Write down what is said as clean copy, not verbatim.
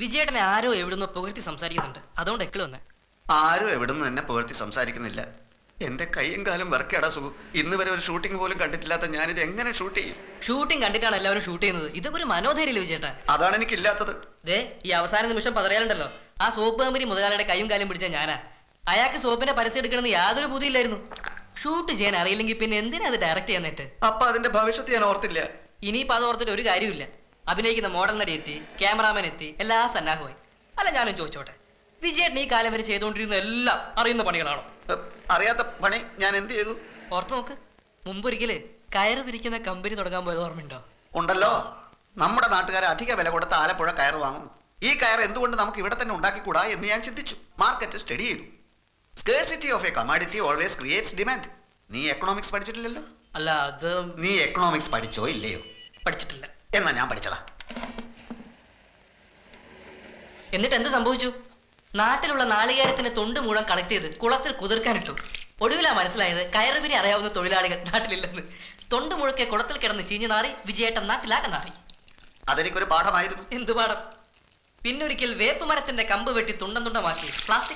വിജയേട്ടനെ ആരോ എവിടുന്നോ പുകഴ്ത്തി സംസാരിക്കുന്നുണ്ട്. അതുകൊണ്ട് എക്കിള് വന്നെ. ആരും എവിടുന്ന് തന്നെ പുകഴ്ത്തി സംസാരിക്കുന്നില്ല. എന്റെ കൈയും കാലും വർക്കടാ സുഖു. ഇന്ന് വരെ ഒരു ഷൂട്ടിംഗ് പോലും കണ്ടിട്ടില്ലാത്ത ഞാനിത് എങ്ങനെ ഷൂട്ട് ചെയ്യും? ഷൂട്ടിംഗ് കണ്ടിട്ടാണ് എല്ലാവരും ഷൂട്ട് ചെയ്യുന്നത്. ഇതൊക്കെ ഒരു മനോധൈര്യല്ലേ വിജയേട്ടാ? അതാണ് എനിക്കില്ലാത്തത്. ദേ ഈ അവസാന നിമിഷം പതറിയാലുണ്ടല്ലോ, ആ സോപ്പ് കമ്പനി മുതലാളിയുടെ കൈയും കാലും പിടിച്ച ഞാനാ. അയാൾക്ക് സോപ്പിന്റെ പരസ്യം എടുക്കണമെന്ന് യാതൊരു ബുദ്ധിയില്ലായിരുന്നു. ഷൂട്ട് ചെയ്യാൻ അറിയില്ലെങ്കിൽ പിന്നെ എന്തിനാ അത് ഡയറക്റ്റ് ചെയ്യാനായിട്ട്? അപ്പൊ അതിന്റെ ഭവിഷ്യത്ത് ഞാൻ ഓർത്തില്ല. ഇനിയിപ്പോൾ അത് ഓർത്തിട്ട് ഒരു കാര്യമില്ല. അഭിനയിക്കുന്ന മോഡൽ നടി എത്തി, ക്യാമറാമാൻ എത്തി, എല്ലാ സന്നാഹമായി. അല്ല ഞാനും ചോദിച്ചോട്ടെ, വിജയേട്ടൻ ഈ കാലം വരെ ചെയ്തുകൊണ്ടിരുന്ന എല്ലാം അറിയുന്ന പണികളാണോ? അറിയാത്ത പണി ഞാൻ എന്ത് ചെയ്തു? ഓർത്ത് നോക്ക്. മുമ്പൊരിക്കല് കയറ് പിരിക്കുന്ന കമ്പനി തുടങ്ങാൻ പോയത് ഓർമ്മയുണ്ടോ? ഉണ്ടല്ലോ. നമ്മുടെ നാട്ടുകാരെ അധിക വില കൊടുത്ത് ആലപ്പുഴ കയർ വാങ്ങും. ഈ കയർ എന്തുകൊണ്ട് നമുക്ക് ഇവിടെ തന്നെ ഉണ്ടാക്കിക്കൂടാ എന്ന് ഞാൻ ചിന്തിച്ചു. മാർക്കറ്റ് സ്റ്റഡി ചെയ്തു. Scarcity of a commodity always creates demand. നീ എക്കണോമിക്സ് പഠിച്ചിട്ടില്ലല്ലോ. അല്ല അത് നീ എക്കണോമിക്സ് പഠിച്ചോ ഇല്ലയോ? പഠിച്ചിട്ടില്ല. എന്നാ ഞാൻ പഠിച്ചതാ. എന്നിട്ട് എന്ത് സംഭവിച്ചു? നാട്ടിലുള്ള നാളികേരത്തിന് തൊണ്ട് മുഴുവൻ കളക്ട് ചെയ്ത് കുളത്തിൽ കുതിർക്കാനിട്ടു. ഒടുവിലാ മനസ്സിലായത് കയറുപിരി അറിയാവുന്ന തൊഴിലാളികൾ നാട്ടിലില്ലെന്ന്. തൊണ്ട് മുഴുക്കെ കുളത്തിൽ കിടന്ന് ചീഞ്ഞു നാറി വിജയേട്ടൻ നാട്ടിലാകെ നാറി. അതെനിക്കൊരു പാഠമായിരുന്നു. എന്ത് പാഠം? പിന്നൊരിക്കൽ വേപ്പ് മരത്തിന്റെ കമ്പ് വെട്ടി തുണ്ടം തുണ്ടമാക്കി പ്ലാസ്റ്റിക്